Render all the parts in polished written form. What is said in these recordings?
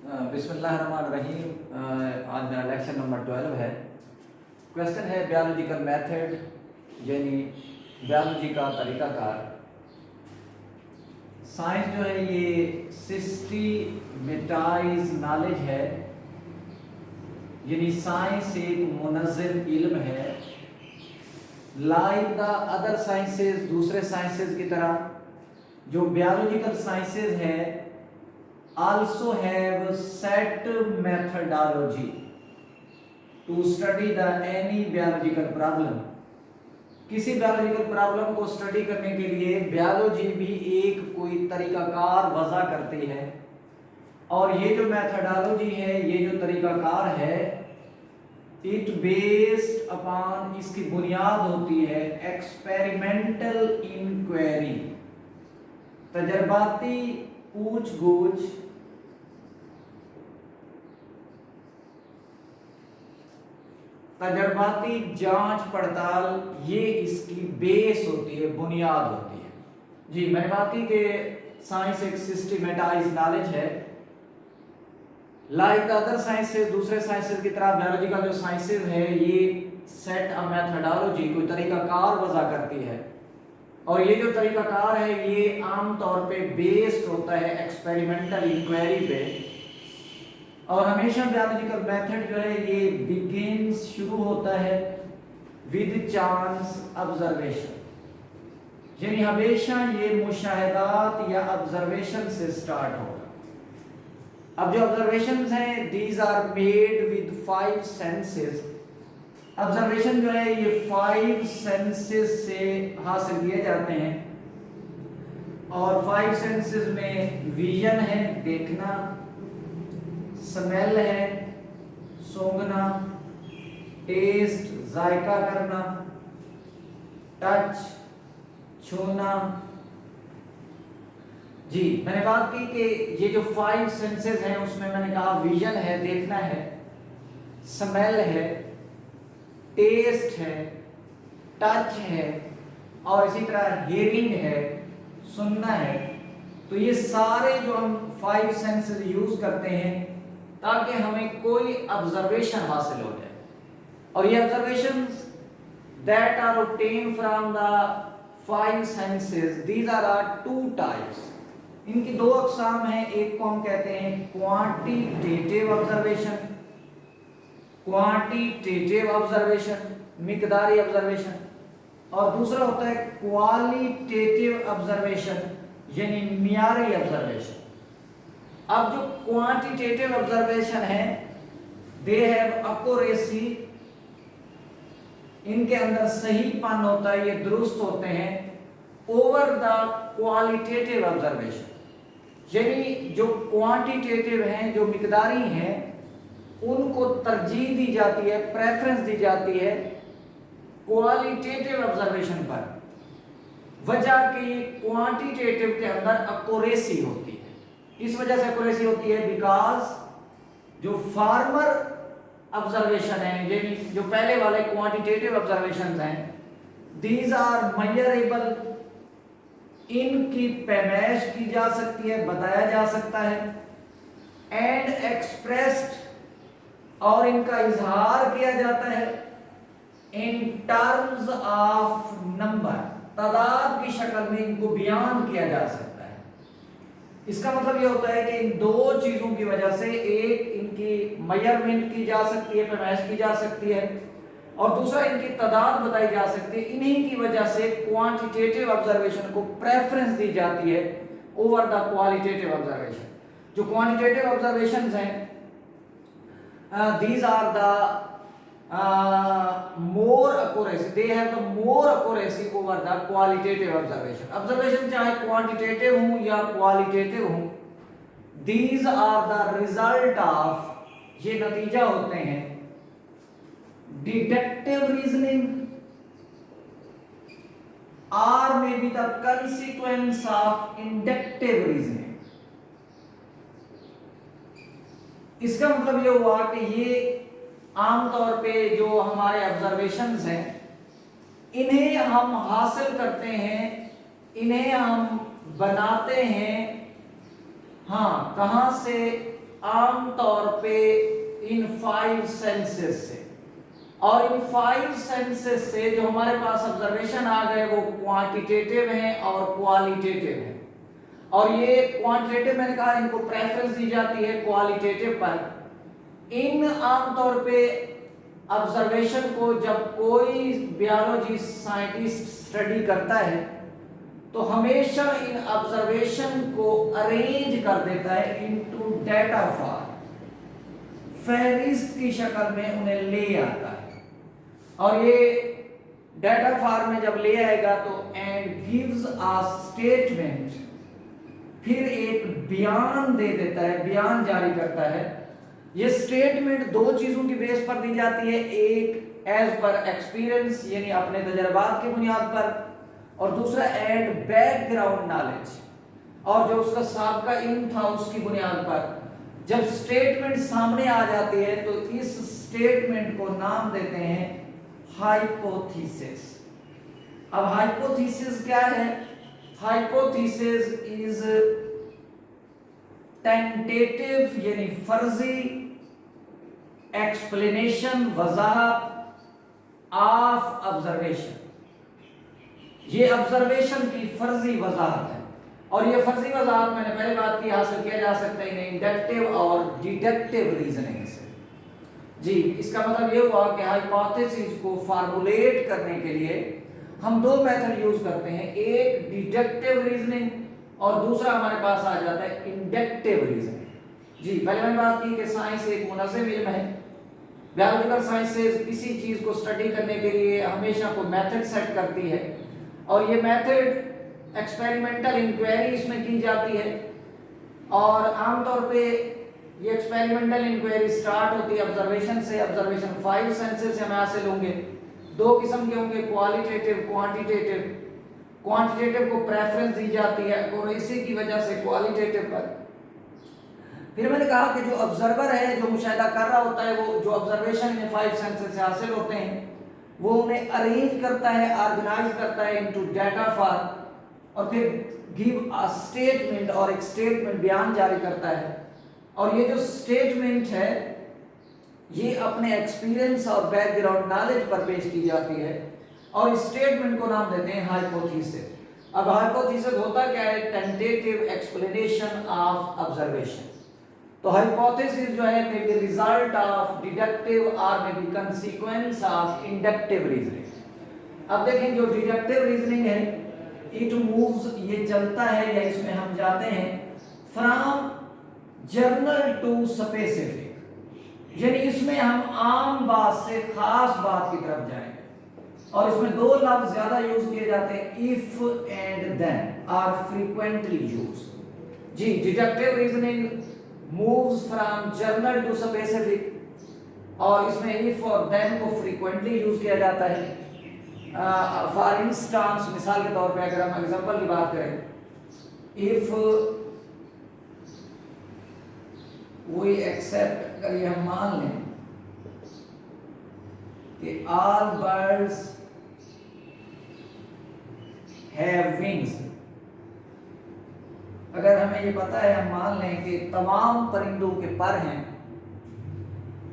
بسم اللہ الرحمن الرحیم. آج میرا لیکچر نمبر 12 ہے. کویسچن ہے بیالوجیکل میتھڈ یعنی بیالوجی کا طریقہ کار. سائنس جو ہے یہ سسٹمیٹائز نالج ہے، یعنی سائنس ایک منظم علم ہے. لائک دا ادر سائنسز، دوسرے سائنسز کی طرح جو بیالوجیکل سائنسز ہے also have set methodology to study the any biological problem. کسی بیالوجیکل پرابلم کو اسٹڈی کرنے کے لیے بیالوجی بھی ایک کوئی طریقہ کار وضع کرتی ہے، اور یہ جو میتھڈالوجی ہے، یہ جو طریقہ کار ہے، اٹ بیسڈ اپان، اس کی بنیاد ہوتی ہے ایکسپیریمنٹل انکوائری، تجرباتی پوچھ گچھ، تجرباتی جانچ پڑتال. یہ اس کی بیس ہوتی ہے، بنیاد ہوتی ہے. جی میں نے بات کی کہ سائنس ایک سسٹمیٹائز نالج ہے. لائک ادر سائنسز، دوسرے سائنسز کی طرح بیولوجیکل جو سائنسز ہے یہ سیٹ ا میتھڈالوجی، کوئی طریقہ کار وضع کرتی ہے، اور یہ جو طریقہ کار ہے یہ عام طور پہ بیسڈ ہوتا ہے ایکسپیریمنٹل انکوائری پہ. اور ہمیشہ بیالوجیکل میتھڈ جو ہے یہ بگنز، شروع ہوتا ہے ود چانس آبزرویشن، یعنی ہمیشہ یہ مشاہدات یا آبزرویشن سے سٹارٹ ہوگا. اب جو آبزرویشنز ہیں these are made with 5 senses. Observation جو ہے یہ 5 سینسز سے حاصل کیے جاتے ہیں، اور 5 سینسز میں ویژن ہے، دیکھنا، سمیل ہے، سونگنا، ٹیسٹ، ذائقہ کرنا، ٹچ، چھونا. جی میں نے بات کی کہ یہ جو 5 سینسز ہیں اس میں نے کہا ویژن ہے، دیکھنا ہے، سمیل ہے، ٹیسٹ ہے، ٹچ ہے، اور اسی طرح ہیئرنگ ہے، سننا ہے. تو یہ سارے جو ہم 5 سینسز یوز کرتے ہیں تاکہ ہمیں کوئی آبزرویشن حاصل ہو جائے. اور یہ observations that are obtained from the 5 senses, these are 2 types. ان کی 2 اقسام ہیں. ایک کو ہم کہتے ہیں quantitative observation، quantitative observation مقداری observation، اور دوسرا ہوتا ہے qualitative observation یعنی معیاری observation. اب جو quantitative observation ہے they have accuracy، ان کے اندر صحیح پن ہوتا ہے، یہ درست ہوتے ہیں اوور دا qualitative observation. یعنی جو quantitative ہیں، جو مقداری ہیں، ان کو ترجیح دی جاتی ہے، پریفرنس دی جاتی ہے qualitative observation پر، وجہ کہ یہ quantitative کے اندر accuracy ہوتی ہے. اس وجہ سے accuracy ہوتی ہے بیکاز جو فارمر observation ہیں، یعنی جو پہلے والے quantitative observations ہیں، these are measurable، ان کی پیمائش کی جا سکتی ہے، بتایا جا سکتا ہے، and expressed، اور ان کا اظہار کیا جاتا ہے in terms of number، تعداد کی شکل میں ان کو بیان کیا جا سکتا ہے. اس کا مطلب یہ ہوتا ہے کہ ان 2 چیزوں کی وجہ سے، ایک ان کی میئرمنٹ کی جا سکتی ہے، پیمائش کی جا سکتی ہے، اور دوسرا ان کی تعداد بتائی جا سکتی ہے. انہی کی وجہ سے کوانٹیٹیو آبزرویشن کو پریفرنس دی جاتی ہے اوور دا کوالٹیٹیو آبزرویشن. جو کوانٹیٹیو آبزرویشنز ہیں these are the more accuracy, they have the more accuracy over the qualitative observation. observation چاہے quantitative ہوں یا qualitative ہوں، these are the result of، یہ نتیجہ ہوتے ہیں deductive reasoning or maybe the consequence of inductive reasoning. اس کا مطلب یہ ہوا کہ یہ عام طور پہ جو ہمارے آبزرویشنز ہیں انہیں ہم حاصل کرتے ہیں، انہیں ہم بناتے ہیں. ہاں کہاں سے؟ आम तौर पे इन 5 सेंसेस से, और इन 5 सेंसेस से जो हमारे पास ऑब्जर्वेशन आ गए वो क्वांटिटेटिव हैं और क्वालिटेटिव हैं। और ये क्वांटिटेटिव मैंने कहा इनको प्रेफरेंस दी जाती है क्वालिटेटिव पर। इन आमतौर पे ऑब्जर्वेशन को जब कोई बायोलॉजी साइंटिस्ट स्टडी करता है तो हमेशा इन ऑब्जर्वेशन को अरेंज कर देता है इनटू डाटा फॉर्म, फहरिस्त की शक्ल में उन्हें ले आता है। और ये डाटा फॉर्म में जब ले आएगा तो एंड गिव्स अ स्टेटमेंट, फिर एक बयान दे देता है, बयान जारी करता है। ये स्टेटमेंट 2 चीजों की बेस पर दी जाती है, एक एज पर एक्सपीरियंस यानी अपने तजर्बात की बुनियाद पर, और दूसरा एंड बैकग्राउंड नॉलेज, और जो उसका साबका इल्म था उसकी बुनियाद पर। जब स्टेटमेंट सामने आ जाती है तो इस स्टेटमेंट को नाम देते हैं हाइपोथेसिस। अब हाइपोथेसिस क्या है? हाइपोथेसिस इज टेंटेटिव यानी फर्जी एक्सप्लेनेशन, वजाहत ऑफ ऑब्जर्वेशन। ये ऑब्जर्वेशन की फर्जी वजाहत है, और ये फर्जी वजाहत मैंने पहले बात की हासिल किया जा सकता है इन्हें इंडक्टिव और डिडक्टिव रीजनिंग से। जी, इसका मतलब ये हुआ कि हाइपोथेसिस को फार्मूलेट करने के लिए हम 2 मेथड यूज करते हैं, एक डिडक्टिव रीजनिंग और दूसरा हमारे पास आ जाता है इंडक्टिव रीजनिंग। जी, पहले मैंने बात की कि साइंस एक मुनज़्ज़म इल्म है। बायोलॉजिकल साइंसेज किसी चीज को स्टडी करने के लिए हमेशा कोई मेथड सेट करती है, और ये मेथड एक्सपेरिमेंटल इंक्वायरी इसमें की जाती है। और आमतौर पे ये एक्सपेरिमेंटल इंक्वायरी स्टार्ट होती है ऑब्जर्वेशन से। ऑब्जर्वेशन 5 सेंसेस से हम हासिल होंगे। 2 किस्म के होंगे, क्वालिटेटिव, क्वांटिटेटिव। क्वांटिटेटिव को प्रेफरेंस दी जाती है और इसी की वजह से क्वालिटेटिव पर। फिर मैंने कहा कि जो ऑब्जर्वर है, जो मुशाहिदा कर रहा होता है, वो जो ऑब्जर्वेशन में 5 सेंसेस से हासिल होते हैं वो उन्हें अरेंज करता है, ऑर्गेनाइज करता है इनटू डाटा फॉर्म, और फिर गिव अ स्टेटमेंट, और एक स्टेटमेंट बयान जारी करता है। और ये जो स्टेटमेंट है ये अपने एक्सपीरियंस और बैकग्राउंड नॉलेज पर पेश की जाती है, और इस स्टेटमेंट को नाम देते हैं हाइपोथेसिस। अब हाइपोथेसिस होता क्या है? Tentative explanation of observation. तो हाइपोथेसिस जो है may be result of deductive और may be consequence of inductive reasoning. अब देखें जो डिडक्टिव रीजनिंग है, इट मूव्स, ये चलता है या इसमें हम जाते हैं फ्रॉम जनरल टू स्पेसिफिक, यानी इसमें हम आम बात से खास बात की तरफ जाएंगे। और इसमें 2 लफ्ज ज्यादा यूज किए जाते हैं, if and then are frequently use. जी, deductive reasoning moves from general to specific, और इसमें इफ और देन को फ्रीक्वेंटली यूज किया जाता है। फॉर इंस्टांस, मिसाल के तौर पे अगर हम एग्जांपल की बात करें, इफ वी एक्सेप्ट, अगर ये हम मान लें कि ऑल बर्ड्स हैव विंग्स, अगर हमें ये पता है, हम मान लें कि तमाम परिंदों के पर हैं,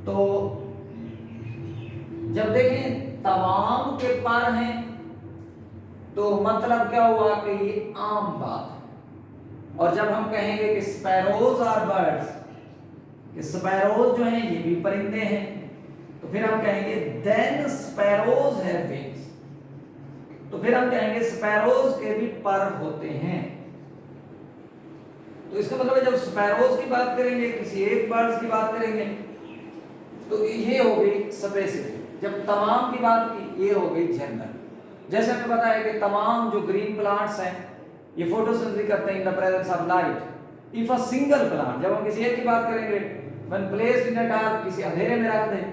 तो जब देखें तमाम के पर हैं तो मतलब क्या हुआ कि ये आम बात है। और जब हम कहेंगे कि स्पैरोज आर बर्ड्स, कि स्पैरोज जो हैं ये भी परिंदे हैं, तो फिर हम कहेंगे देन स्पैरोज हैव विंग्स, तो फिर हम कहेंगे स्पैरोज के भी पर होते हैं। तो इसका मतलब है जब स्पैरोज की बात करेंगे, किसी एक बर्ड्स की बात करेंगे, तो ये हो गई स्पेसिफिक। जब तमाम की बात की, ये हो गई जनरल। जैसे हमें पता है कि तमाम जो ग्रीन प्लांट्स हैं ये फोटोसिंथेसिस करते हैं in the presence of light. If a single plant, जब हम किसी एक की बात करेंगे, when placed in a dark, किसी अंधेरे में रख दें,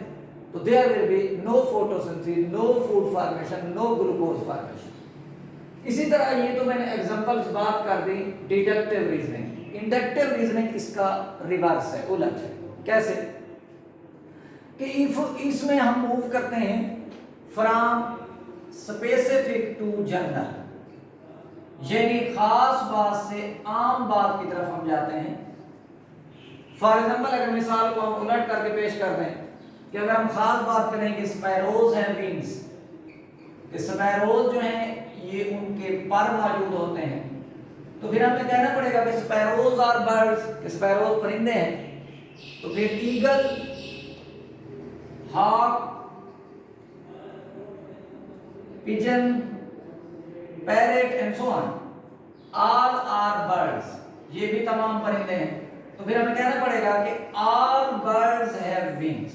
तो there will be no photosynthesis, no food formation, no glucose formation. इसी तरह ये तो मैंने एग्जांपल्स बात कर दी डिडक्टिव रीजनिंग। इंडक्टिव रीजनिंग इसका रिवर्स है, उलट है। कैसे? कि इफ, इसमें हम मूव करते हैं फ्रॉम स्पेसिफिक टू जनरल, यानी खास बात से आम बात की तरफ हम जाते हैं। फॉर एग्जाम्पल अगर मिसाल को हम उलट करके पेश कर दें कि अगर हम खास बात करें कि स्पैरोज हैं विंग्स, कि स्पैरोज जो हैं ये उनके पर मौजूद होते हैं, तो फिर हमें कहना पड़ेगा कि स्पैरोज आर बर्ड्स, कि स्पैरोज परिंदे हैं। तो फिर eagle, hawk, pigeon, parrot and so on, all are birds, ये भी तमाम परिंदे हैं। तो फिर हमें कहना पड़ेगा कि ऑल बर्ड्स हैव विंग्स,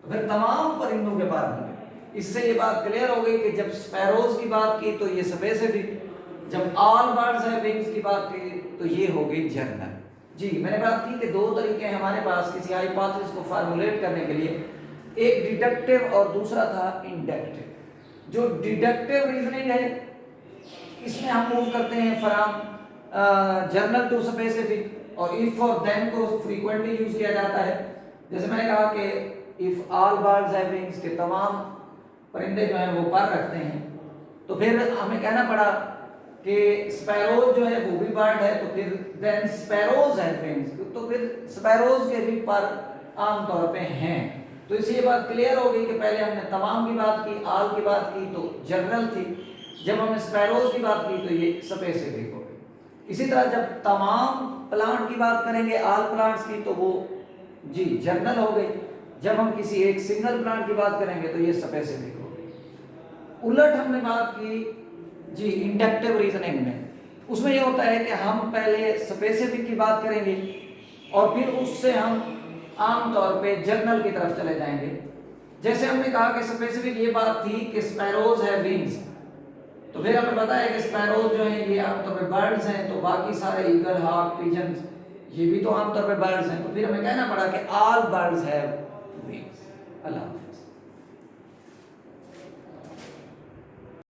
तो फिर तमाम परिंदों के पर होंगे। इससे ये बात क्लियर हो गई कि जब स्पैरोज की बात की तो ये स्पेसिफिक, जब ऑल बर्ड्स हैव विंग्स की बात की तो ये हो गई जनरल। जी, मैंने बात की कि दो तरीके हैं हमारे पास किसी हाइपोथेसिस को फार्मूलेट करने के लिए, एक डिडक्टिव और दूसरा था इंडक्टिव। जो डिडक्टिव रीजनिंग है इसमें हम मूव करते हैं फ्रॉम जनरल टू स्पेसिफिक, और इफ और देन को फ्रीक्वेंटली यूज किया जाता है। जैसे मैंने कहा कि if all birds have wings, के तमाम परिंदे जो हैं वो पर रखते हैं, तो फिर हमें कहना पड़ा कि स्पैरोज जो है वो भी बर्ड है, तो फिर देन स्पैरोज हैव विंग्स, तो फिर स्पैरोज के भी पर आमतौर पे हैं। तो इससे ये बात क्लियर हो गई कि पहले हमने तमाम की बात की, ऑल की बात की तो जनरल थी, जब हमने स्पैरोज की बात की तो ये स्पेसिफिक हो गई। इसी तरह जब तमाम प्लांट की बात करेंगे, ऑल प्लांट्स की, तो वो जी जनरल हो गई। जब हम किसी एक सिंगल प्लांट की बात करेंगे तो ये स्पेसिफिक हो गई। उलट हमने बात की जी इंडक्टिव रीजनिंग में, उसमें ये होता है कि हम पहले स्पेसिफिक की बात करेंगे और फिर उससे हम आमतौर पे जनरल की तरफ चले जाएंगे। जैसे हमने कहा कि स्पेसिफिक ये बात थी कि स्पैरोज है विंग्स, तो फिर हमें पता है कि स्पैरोज जो है ये आमतौर पे बर्ड्स हैं, तो बाकी सारे ईगल, हॉक, पिजन ये भी तो आमतौर पे बर्ड्स हैं। तो फिर हमें कहना पड़ा कि ऑल बर्ड्स हैव विंग्स। अल्लाह हाफ़िज़।